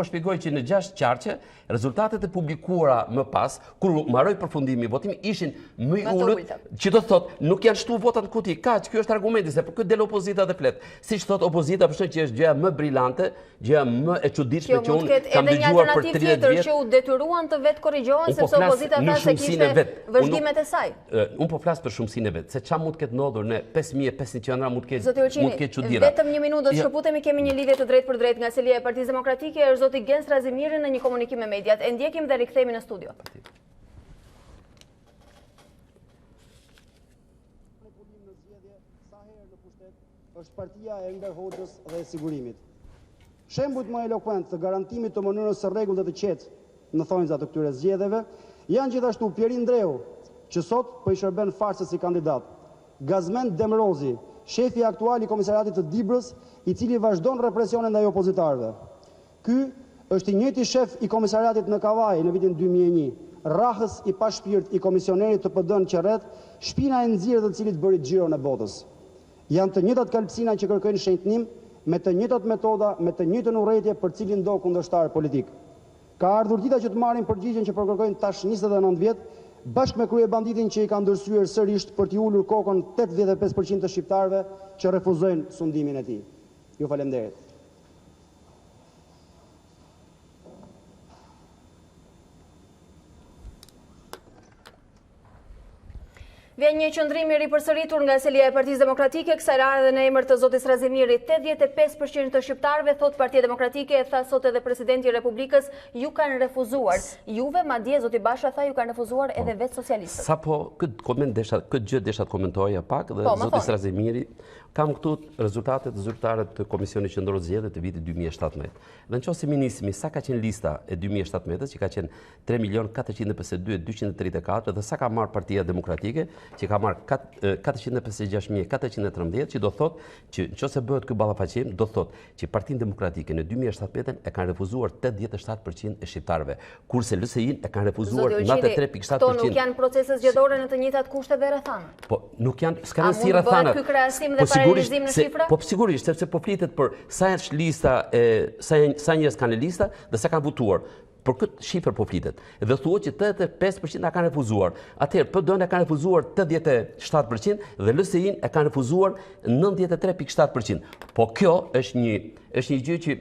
shpjegoj që në 6 qarqe rezultatet e publikuara më pas, kur mbaroi përfundimi i votimit, ishin më i ulët, që do thotë nuk janë shtuar votat në kuti. Kaq, ky është argumenti se për këtë del opozita dhe flet. Siç thot opozita, përshë që është gjëja më brillante, gjëja më e çuditshme që unë kam dëgjuar për 30 vjet. Tjetër që u detyruan të vetë korrigjohen sepse opozita tha se kishte vëzhgimet e saj. Unë po flas për shumësinë e vet, se çfarë mund të ketë ndodhur në 5500 qendra mund të ketë çuditëra. Vetëm një minutë do të shkëputemi, kemi një lidhje të drejtë për drejtë nga selia e Partisë Demokratike, është zoti Gens Razimiri në një komunikim me mediat. E ndjekim dhe rikthehemi në studio. Është partia e Enver Hoxhës dhe e sigurimit. Shembujt më elokuent të garantimit të mënyrës së rregullt dhe të qetë në thonjza të këtyre zgjedhjeve janë gjithashtu Pjerin Ndreu, që sot po i shërben farsës si kandidat, Gazmend Demrozi, shefi aktual i Komisariatit të Dibrës, i cili vazhdon represionin ndaj opozitarëve. Ky është i njëjti shef i Komisariatit në Kavaj në vitin 2001, rrahës i pa shpirt i komisionerit të PD-n Qerret, shpina e nxirë të cilit bëri xhiron e botës. Janë të njëjtat kalpsina që kërkojnë shenjtnim, me të njëjtat metoda, me të njëjtën urrëtie për cilin do kundërshtar politik. Ka ardhur dita që të marrin përgjigjen që përkërkojnë tash 29 vjet, bashkë me kryebanditin që i ka ndërsyer sërish për t'i ulur kokën 85% të shqiptarëve që refuzojnë sundimin e tij. Ju falenderoj. Vjen një qëndrim i ripërsëritur nga selia e Partisë Demokratike, kësaj radhe në emër të zotit Razimiri. 85% të shqiptarëve, thot Partia Demokratike, e tha sot edhe presidenti i Republikës, ju kanë refuzuar. Juve, madje zoti Basha tha ju kanë refuzuar edhe vetë socialistët. Sapo këtë gjë desha të komentoja pak dhe zoti Razimiri, kam këtu rezultatet zyrtare të Komisionit Qendror Zgjedhje të vitit 2017. Dhe nëse nisemi sa ka qenë lista e 2017-s, që ka qenë 3.452.234 dhe sa ka marrë Partia Demokratike, që ka marrë 456.413, që do thot që nëse bëhet ky ballafaqim, do thot që Partinë Demokratike në 2017 e kanë refuzuar 87% e shqiptarëve, kurse LSI-n e kanë refuzuar 93.7%. Këto nuk janë procese zgjedhore në të njëjtat kushte dhe rrethana. Po nuk janë, s'kan si rrethana. Ky krahasim dhe paralelizim në shifra? Po sigurisht, sepse po flitet për sa është lista, sa njerëz kanë në lista dhe sa kanë votuar. Për këtë shifër po flitet. Dhe thuhet që 85% e kanë refuzuar. Atëherë PD-n e kanë refuzuar 87% dhe LSI-n e kanë refuzuar 93.7%. Po kjo është një gjë që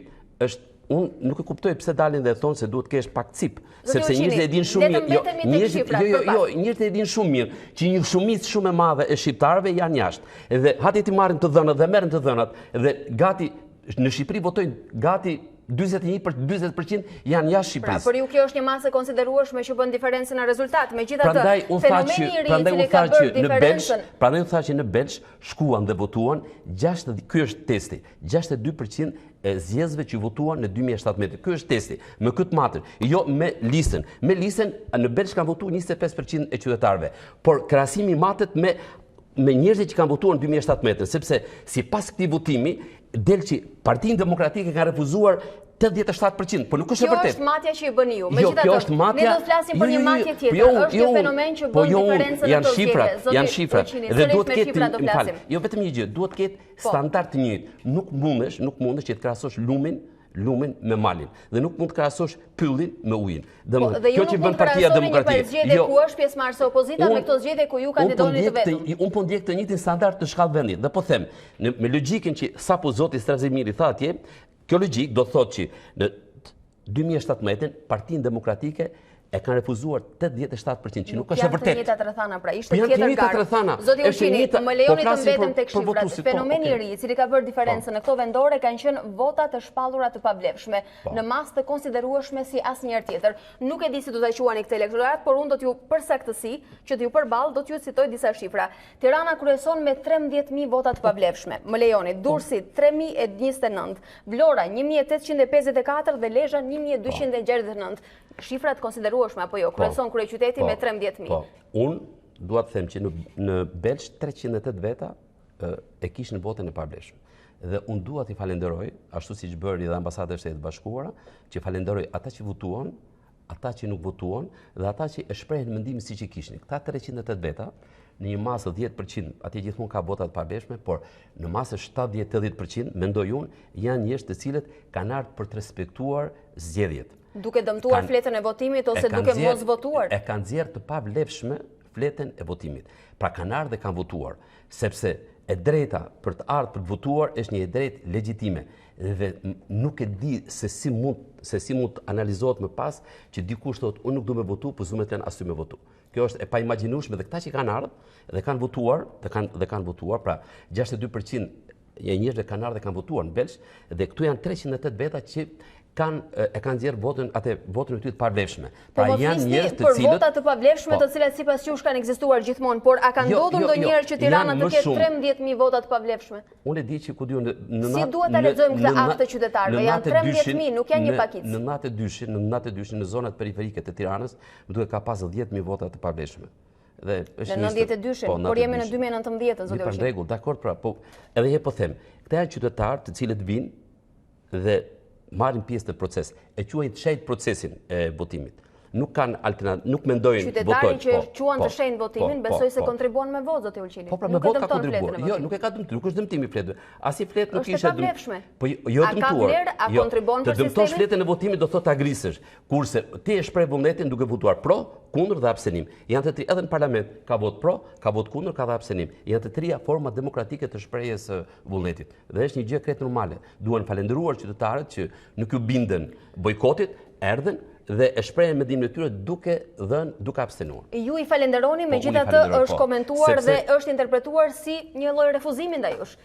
është unë nuk e kuptoj pse dalin dhe thonë se duhet kesh pak cip, sepse njerëzit e dinë shumë mirë. Njerëzit e dinë shumë mirë që një shumicë shumë e madhe e shqiptarëve janë jashtë. Edhe hati ti marrin të dhënat dhe merren të dhënat dhe gati në Shqipëri votojnë gati 41% janë jashtë Shqipërisë. Por ju kjo është një masë e konsiderueshme që bën diferencën në rezultat. Megjithatë, fenomeni i ri i cili ka bërë diferencën. Prandaj u tha që në Belsh shkuan dhe votuan, ky është testi, 62% e zgjedhësve që votuan në 2017. Ky është testi, me këtë matër, jo me listën. Me listën në Belsh kanë votuar 25% e qytetarëve, por krahasimi matet me njerëzit që kanë votuar në 2017, sepse sipas këtij votimi del që Partinë Demokratike ka refuzuar 87%, por nuk është e vërtetë. Kjo është matja që i bën ju. Megjithatë, ne do të flasim për një matje tjetër. Është një fenomen që bën diferencën në këto zgjedhje. Janë shifra. Dhe duhet të ketë, jo vetëm një gjë, duhet të ketë standard të njëjtë. Nuk mundesh që të krahasosh lumin me malin dhe nuk mund të krahasosh pyllin me ujin. Kjo që bën Partia Demokratike. Zgjedhje ku është pjesëmarrëse opozita me këto zgjedhje ku ju kandidoni të vetëm. Unë po ndjek të njëjtin standard të shkallë vendit dhe po them, me logjikën që sapo zoti Razimiri tha atje, kjo logjik do thotë që në 2017 Partinë Demokratike e kanë refuzuar 87%, që nuk është e janë të vërtet. njëjtat rrethana, pra ishte Po janë të tjetër njëjtat garë. rrethana. Zoti Është Uçini, njëjta- më lejoni po të flasim mbetëm tek për shifrat. votuesit, po, Fenomeni i okay. ri i cili ka bërë diferencën në këto vendore kanë qenë vota të shpallura të pavlefshme, në masë të konsiderueshme si asnjëherë tjetër. Nuk e di si do ta quani këtë elektorat, por unë do t'ju përsaktësi që t'ju përball do t'ju citoj disa shifra. Tirana kryeson me 13.000 vota të pavlefshme. Më lejoni, Durrësi 3.029, Vlora 1.854 dhe Lezhë 1.269. Shifrat konsiderueshme apo jo, kryeson kryeqyteti me 13.000. Po, unë dua të them që në Belsh 308 veta e kishin votën e pavlefshme. Dhe unë dua t'i falenderoj, ashtu siç bëri dhe Ambasada e Shtetit Bashkuara, që falenderoj ata që votuan, ata që nuk votuan dhe ata që e shprehin mendimin siç e kishin. Këta 308 veta, në një masë 10%, atje gjithmonë ka vota të pavlefshme, por në masë 70-80%, mendoj unë, janë njerëz të cilët kanë ardhur për të respektuar zgjedhjet. Duke dëmtuar fletën e votimit ose duke mos votuar? E kanë nxjerrë të pavlefshme fletën e votimit. Pra kanë ardhur dhe kanë votuar, sepse e drejta për të ardhur për të votuar është një e drejtë legjitime. Dhe nuk e di se si mund të analizohet më pas që dikush thotë unë nuk du me votu, po zu me të janë asy me votu. Kjo është e paimaginueshme dhe këta që kanë ardhur dhe kanë votuar, pra 62% e njerëzve kanë ardhur dhe kanë votuar në Belsh dhe këtu janë 308 veta që e kanë nxjerrë votën e tyre të pavlefshme. Pra janë njerëz të cilët për vota të pavlefshme të cilat sipas jush kanë ekzistuar gjithmonë, por a ka ndodhur ndonjëherë që Tirana të ketë 13.000 vota të pavlefshme? Unë e di që ku diu si duhet ta lexojmë këtë akt të qytetarëve? Janë 13.000, nuk janë një pakicë. Në natë dyshit në zonat periferike të Tiranës, më duhet ka pas 10.000 vota të pavlefshme. Në 92-shin, por jemi në 2019, zoti Uçini. Në rregull, dakord, pra, po edhe po them, këta janë qytetarë të cilët vinë dhe marrin pjesë në proces, e quajnë të shenjtë procesin e votimit. Nuk kanë alternativë, nuk mendojnë votojnë. Qytetarin që quan të shenjtë votimin, besoj se kontribuon me votë, zoti Uçini. Po pra me votë ka kontribuar. Jo, nuk e ka dëmtuar, nuk është dëmtimi i fletëve. As i fletë nuk ishte dëmtuar. Po jo dëmtuar. A ka vlerë, a kontribuon për sistemin? Të dëmtosh fletën e votimit do thotë ta grisësh. Kurse ti e shpreh vullnetin duke votuar pro, kundër dhe abstenim. Janë të tri edhe në parlament ka vot pro, ka vot kundër, ka dhe abstenim. Janë të trija forma demokratike të shprehjes së vullnetit. Dhe është një gjë krejt normale. Duan falendëruar qytetarët që nuk u bindën bojkotit, erdhën dhe e shprehen mendimin e tyre duke abstenuar. Ju i falenderoni, megjithatë është komentuar dhe është interpretuar si një lloj refuzimi ndaj jush.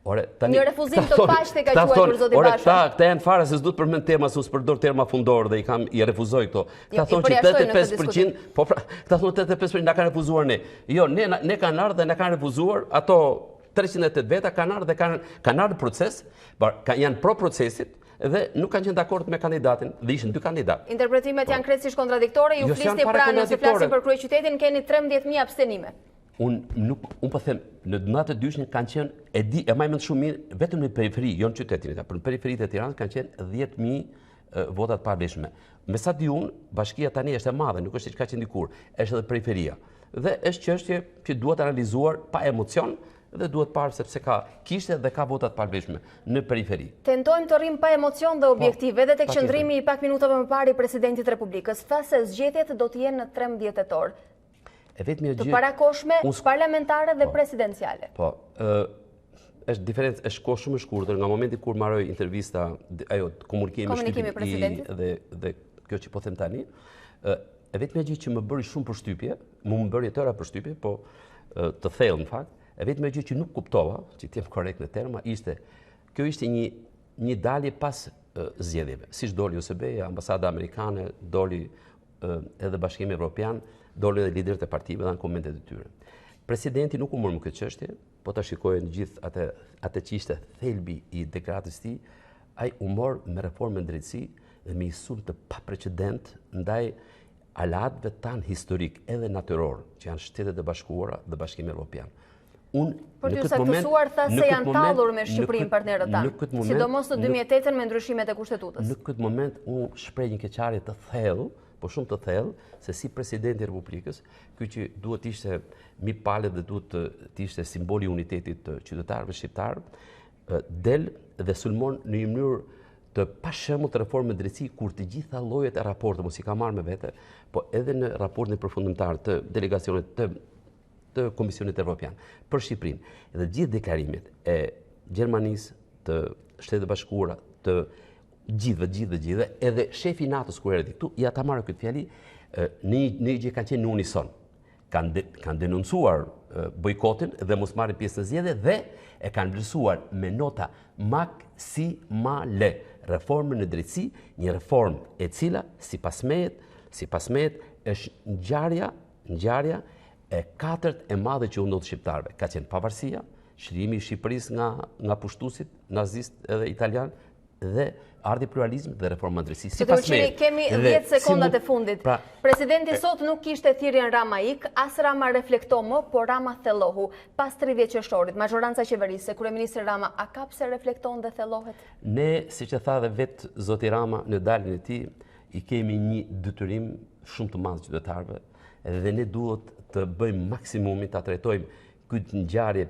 Një refuzim të paqë ka quajtur zoti Basha. Këta janë fare se s'duhet përmend tema, se u përdor terma fundor dhe i refuzoj këto. Këta thonë që 85%, po pra, këta thonë 85% na kanë refuzuar ne. Jo, ne kanë ardhur dhe na kanë refuzuar, ato 308 veta kanë ardhur dhe kanë ardhur proces, janë pro procesit dhe nuk kanë qenë dakord me kandidatin, dhe ishin dy kandidatë. Interpretimet janë krejtësisht kontradiktore, ju flisni pra nëse flasim për kryeqytetin keni 13.000 abstenime. Unë po them, në natë dyshin kanë qenë, e maj mend shumë mirë, vetëm në periferi, jo në qytetin, për në periferitë e Tiranës kanë qenë 10.000 votat pavlefshme. Me sa di unë, bashkia tani është e madhe, nuk është që ka qenë dikur, është edhe periferia. Dhe është çështje që duhet analizuar pa emocion dhe duhet parë sepse kishte dhe ka votat pavlefshme në periferi. Tentojmë të rrim pa emocion dhe objektiv, edhe tek qëndrimi i pak minutave më parë i presidentit Republikës, tha se zgjedhjet do të jenë në 13 tetor. Të parakoshme, parlamentare dhe presidenciale. Po, është diferencë, është kohë shumë e shkurtër nga momenti kur marroi intervista, ajo komunikimi i presidentit dhe kjo që po them tani, e vetmja gjë që më bëri shumë përshtypje, më bëri tëra përshtypje, po të thellë në fakt, e vetmja gjë që nuk kuptova, që t'jem korrekt në terma, kjo ishte një dalje pas zgjedhjeve. Siç doli USB-ja, Ambasada Amerikane, doli edhe Bashkimi Evropian, doli edhe liderët e partive dhe në komentet e tyre. Presidenti nuk u morë më këtë çështje, po ta shikojnë gjithë atë që ishte thelbi i deklaratës tij, ai u morë me reformën drejtësi dhe me sulm të paprecedent ndaj aleatëve tanë historik edhe natyror, që janë Shtetet e Bashkuara dhe Bashkimi Evropian. Por t'ju saktësuar tha se janë tallur me Shqipërinë partnerët tanë, sidomos në 2008 me ndryshimet e kushtetutës. Në këtë moment unë shpreh një keqarje të thellë, po shumë të thellë, se si presidenti i Republikës, ky që duhet të ishte mi pale dhe duhet të ishte simboli i unitetit të qytetarëve shqiptar, del dhe sulmon në një mënyrë të pashembull të reformën drejtësi kur të gjitha llojet e raporteve mos i ka marrë me vete, po edhe në raportin përfundimtar të delegacionit të Komisionit Evropian për Shqipërinë, dhe gjithë deklarimet e Gjermanisë, të Shtetet e Bashkuara, të gjithë, edhe shefi i NATO-s kur erdhi këtu, ja ta marrë këtë fjali, një gjë kanë qenë në unison. Kanë denoncuar bojkotin dhe mos marrin pjesë në zgjedhje dhe e kanë vlerësuar me nota maksimale reformën në drejtësi, një reformë e cila sipas mejet është ngjarja e katërt e madhe që u ndodh shqiptarëve. Ka qenë pavarësia, shlirimi i Shqipërisë nga pushtuesit nazist edhe italian dhe ardhi pluralizmi dhe reforma e drejtësisë. Sipas mejet. Kemi 10 sekondat e fundit. Presidenti sot nuk kishte thirrjen Rama ik, as Rama reflekto më, por Rama thellohu. Pas 30 qershorit, majoranca e qeverisë, kryeministri Rama a ka pse reflekton dhe thellohet? Ne, siç e tha dhe vet zoti Rama në daljen e tij, i kemi një detyrim shumë të madh qytetarëve dhe ne duhet të bëjmë maksimumin ta trajtojmë këtë ngjarje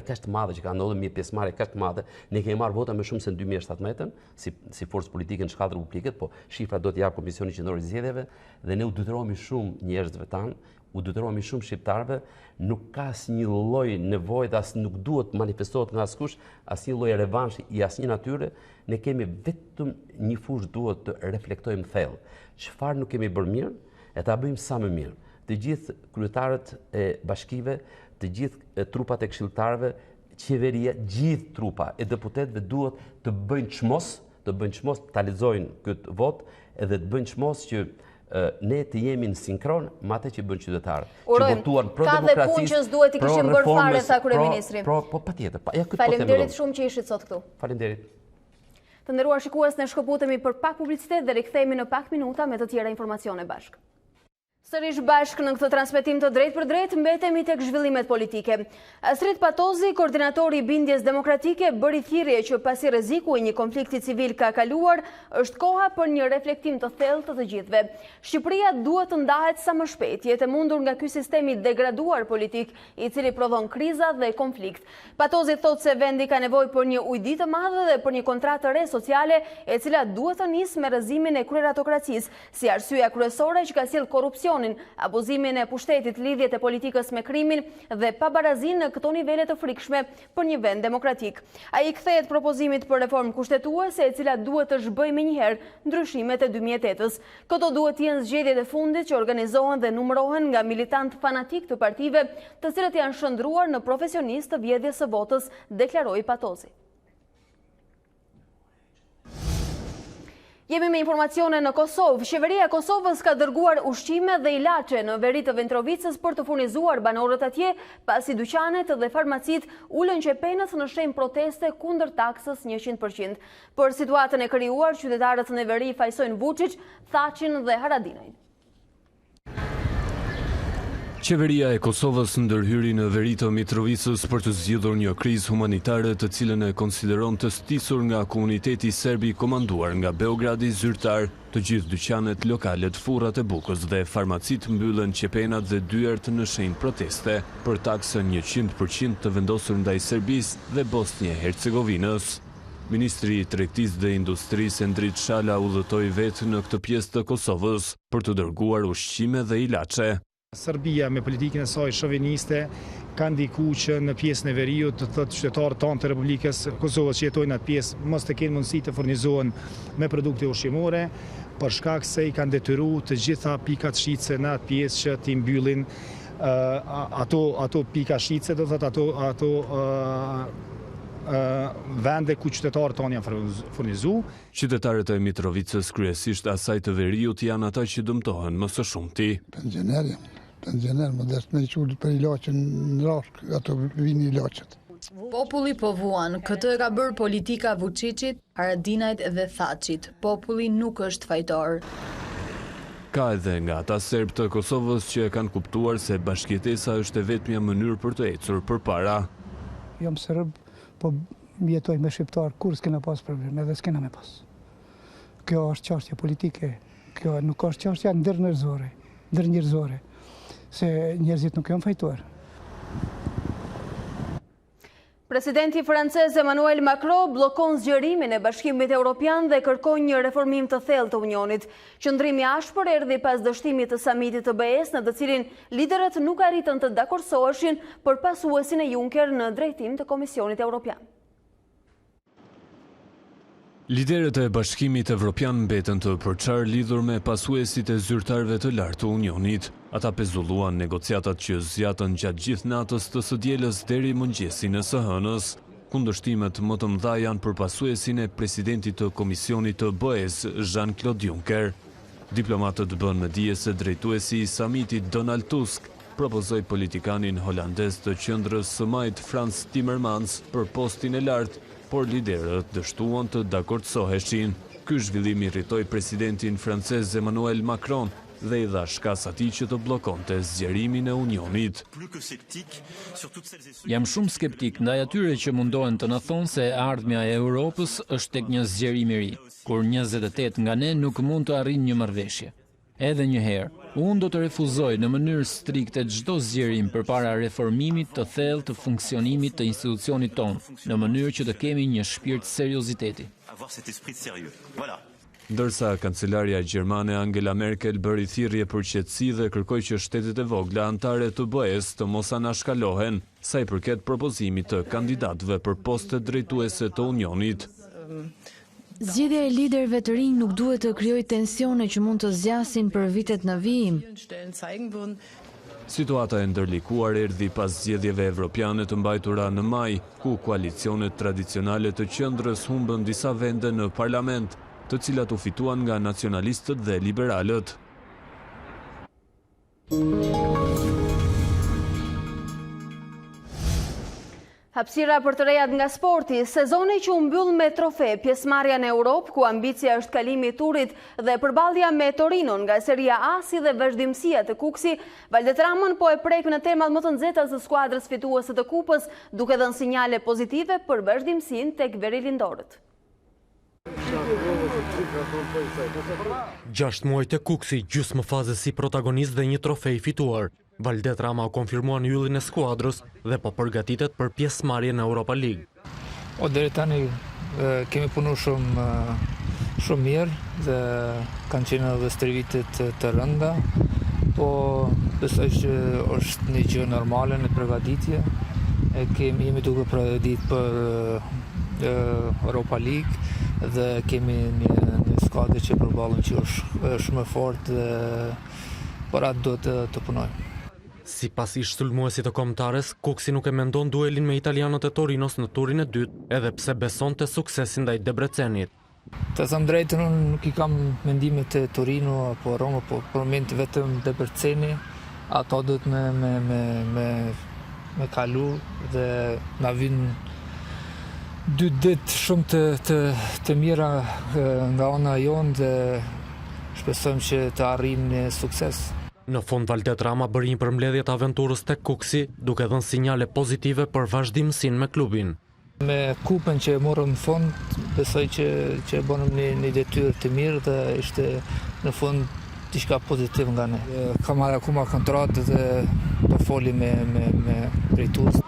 kaq të madhe që ka ndodhur me pjesëmarrje kaq të madhe. Ne kemi marrë vota më shumë se në 2017 si forcë politike në shkallë republike, po shifra do të jap Komisioni Qendror i Zgjedhjeve dhe ne u detyrohemi shumë njerëzve tanë, u detyrohemi shumë shqiptarëve, nuk ka asnjë lloj nevoje dhe as nuk duhet manifestohet nga askush asnjë lloj revanshi i asnjë natyre. Ne kemi vetëm një fushë duhet të reflektojmë thellë. Çfarë nuk kemi bërë mirë, e ta bëjmë sa më mirë. Të gjithë kryetarët e bashkive, të gjithë trupat e këshilltarëve, qeveria, gjithë trupa e deputetëve duhet të bëjnë çmos, ta lexojnë këtë votë edhe të bëjnë çmos që ne të jemi në sinkron me atë që bën qytetarët. Që votuan pro demokracisë. Ka dhe punë që s'duhet i kishim bërë fare, tha kryeministri. Po patjetër. Faleminderit shumë që ishit sot këtu. Faleminderit. Të nderuar shikues, ne shkëputemi për pak publicitet dhe rikthehemi në pak minuta me të tjera informacione bashkë. Sërish bashkë në këtë transmetim të drejt për drejt, mbetemi tek zhvillimet politike. Astrid Patozi, koordinatori i bindjes demokratike, bëri thirrje që pasi rreziku i një konflikti civil ka kaluar, është koha për një reflektim të thellë të gjithëve. Shqipëria duhet të ndahet sa më shpejt, jetë mundur nga ky sistem i degraduar politik, i cili prodhon kriza dhe konflikt. Patozi thotë se vendi ka nevojë për një ujdi të madhe dhe për një kontratë të re sociale, e cila duhet të nisë me rrëzimin e kryeratokracisë, si arsyeja kryesore që ka sjellë korrupsion, abuzimin e pushtetit, lidhjet e politikës me krimin dhe pabarazin në këto nivele të frikshme për një vend demokratik. Ai kthehet propozimit për reformë kushtetuese, e cila duhet të zhbëjë menjëherë ndryshimet e 2008-s. Këto duhet të jenë zgjedhjet e fundit që organizohen dhe numërohen nga militant fanatik të partive, të cilët janë shndruar në profesionistë të vjedhjes së votës, deklaroi Patozi. Jemi me informacione në Kosovë. Qeveria e Kosovës ka dërguar ushqime dhe ilaçe në veri të Ventrovicës për të furnizuar banorët atje, pasi dyqanet dhe farmacit ulën qepenës në shenjë proteste kundër taksës 100%. Për situatën e krijuar, qytetarët në veri fajsojnë Vučić, Thaçin dhe Haradinajin. Qeveria e Kosovës ndërhyri në veri të Mitrovicës për të zgjidhur një krizë humanitare të cilën e konsideron të stisur nga komuniteti serbi komanduar nga Beogradi zyrtar. Të gjithë dyqanet, lokalet, furrat e bukës dhe farmacit mbyllen qepenat dhe dyert në shenjë proteste për taksën 100% të vendosur ndaj Serbisë dhe Bosnje-Hercegovinës. Ministri i Tregtisë dhe Industrisë Endrit Shala udhëtoi vetë në këtë pjesë të Kosovës për të dërguar ushqime dhe ilaçe. Serbia me politikën e saj shoviniste ka ndikuar që në pjesën e veriut të thotë qytetarët tonë të Republikës Kosovës që jetojnë atë pjesë mos të kenë mundësi të furnizohen me produkte ushqimore, për shkak se i kanë detyruar të gjitha pikat shitse në atë pjesë që t'i mbyllin ato pika shitse, do thotë ato vende ku qytetarët tonë janë furnizuar. Qytetarët e Mitrovicës, kryesisht asaj të veriut, janë ata që dëmtohen më së shumti. Pensioner më desht me qullit për ilaqen në rashk, ato vini ilaqet. Populli po vuan, këtë e ka bërë politika Vučićit, Haradinajt dhe Thaçit. Populli nuk është fajtor. Ka edhe nga ata serb të Kosovës që e kanë kuptuar se bashkëjetesa është e vetmja mënyrë për të ecur përpara. Jam serb, po jetoj me shqiptar, kur s'kena pas problem, edhe s'kena me pas. Kjo është çështje politike, kjo nuk është çështje ndërnjerëzore, se njerëzit nuk janë fajtuar. Presidenti francez Emmanuel Macron bllokon zgjerimin e Bashkimit Evropian dhe kërkon një reformim të thellë të Unionit. Qëndrimi ashpër erdhi pas dështimit të samitit të BE-s, në të cilin liderët nuk arritën të dakorsoheshin për pasuesin e Juncker në drejtim të Komisionit Evropian. Liderët e Bashkimit Evropian mbeten të përçarë lidhur me pasuesit e zyrtarëve të lartë të Unionit. Ata pezulluan negociatat që zgjatën gjatë gjithë natës të së dielës deri mëngjesin e së hënës. Kundërshtimet më të mëdha janë për pasuesin e presidentit të Komisionit të BE-s, Jean-Claude Juncker. Diplomatët bën me dije se drejtuesi i samitit Donald Tusk propozoi politikanin holandez të qendrës së majt Frans Timmermans për postin e lartë, por liderët dështuan të dakordsoheshin. Ky zhvillim irritoi presidentin francez Emmanuel Macron dhe i dha shkas atij që të bllokonte zgjerimin e Unionit. Jam shumë skeptik ndaj atyre që mundohen të na thonë se ardhmja e Europës është tek një zgjerim i ri, kur 28 nga ne nuk mund të arrijnë një marrëveshje. Edhe një herë, unë do të refuzoj në mënyrë strikte çdo zgjerim përpara reformimit të thellë të funksionimit të institucionit tonë, në mënyrë që të kemi një shpirt serioziteti. Ndërsa kancelarja gjermane Angela Merkel bëri thirrje për qetësi dhe kërkoi që shtetet e vogla anëtare të BE-s të mos anashkalohen sa i përket propozimit të kandidatëve për postet drejtuese të Unionit. Zgjedhja e liderëve të rinj nuk duhet të krijojë tensione që mund të zgjasin për vitet në vijim. Situata e ndërlikuar erdhi pas zgjedhjeve evropiane të mbajtura në maj, ku koalicionet tradicionale të qendrës humbën disa vende në parlament, të cilat u fituan nga nacionalistët dhe liberalët. Hapësira për të rejat nga sporti, sezoni që u mbyll me trofe, pjesëmarrja në Europë, ku ambicia është kalimi i turit dhe përballja me Torinon nga Seria A si dhe vazhdimësia të Kuksi, Valdetramën po e prek në temat më të nxehta të skuadrës fituese të kupës, duke dhënë sinjale pozitive për vazhdimësinë tek verilindorët. 6 muaj të Kuksi, gjysmë fazës si protagonist dhe një trofej fituar. Valdetrama u konfirmuan yllin e skuadrës dhe po përgatitet për pjesëmarrje në Europa League. Deri tani kemi punu shumë mirë dhe kanë qenë edhe stërvitet të rënda, po besoj që është një gjë normale në përgatitje. Jemi duke përgatitur për Europa League dhe kemi një skuadër që përballon që është shumë e fortë dhe por atë do të punojmë. Si pas ish sulmuesit të kombëtares, Kuksi nuk e mendon duelin me italianët e Torinos në turin e dytë, edhe pse beson të suksesin ndaj Debrecenit. Të thëmë drejtën, unë nuk i kam mendimet e Torino apo Roma, po për moment vetëm Debreceni, ato do të me kalu dhe na vinë 2 ditë shumë të mira nga ona jonë dhe shpresojmë që të arrijmë një sukses. Në fund Valdetrama bëri një përmbledhje të aventurës tek Kuksi, duke dhënë sinjale pozitive për vazhdimsinë me klubin. Me kupën që e morëm në fund, besoj që e bënëm një detyrë të mirë dhe ishte në fund diçka pozitiv nga ne. Kam marrë akoma kontratë dhe do foli me drejtues.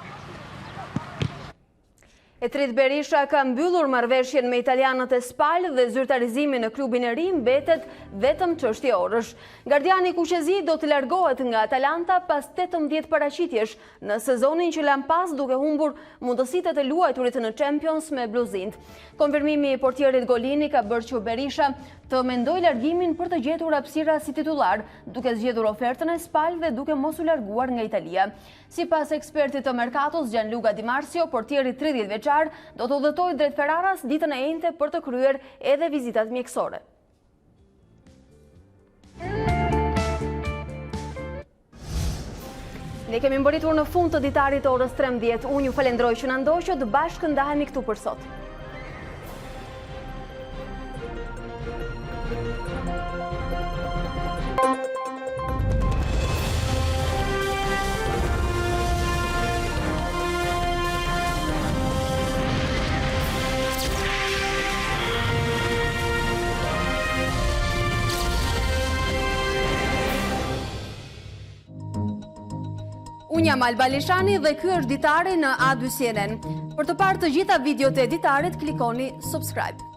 Etrit Berisha ka mbyllur marrëveshjen me italianët e Spal dhe zyrtarizimi në klubin e ri mbetet vetëm çështje orësh. Gardiani Kuqezi do të largohet nga Atalanta pas 18 paraqitjesh në sezonin që lan pas duke humbur mundësitë të luajturit në Champions me bluzind. Konfirmimi i portierit Golini ka bërë që Berisha të mendoj largimin për të gjetur hapësira si titular, duke zgjedhur ofertën e Spal dhe duke mos u larguar nga Italia. Sipas ekspertit të Mercatos Gianluca Di Marzio, portieri 30 vjeçar do të udhëtojë drejt Ferraras ditën e njëjtë për të kryer edhe vizitat mjekësore. Ne kemi mbërritur në fund të ditarit orës 13. Unë ju falenderoj që na ndoqët, bashkë ndahemi këtu për sot. Unë jam Alba Lishani dhe ky është Ditari në A2 CNN. Për të parë të gjitha videot e Ditarit, klikoni subscribe.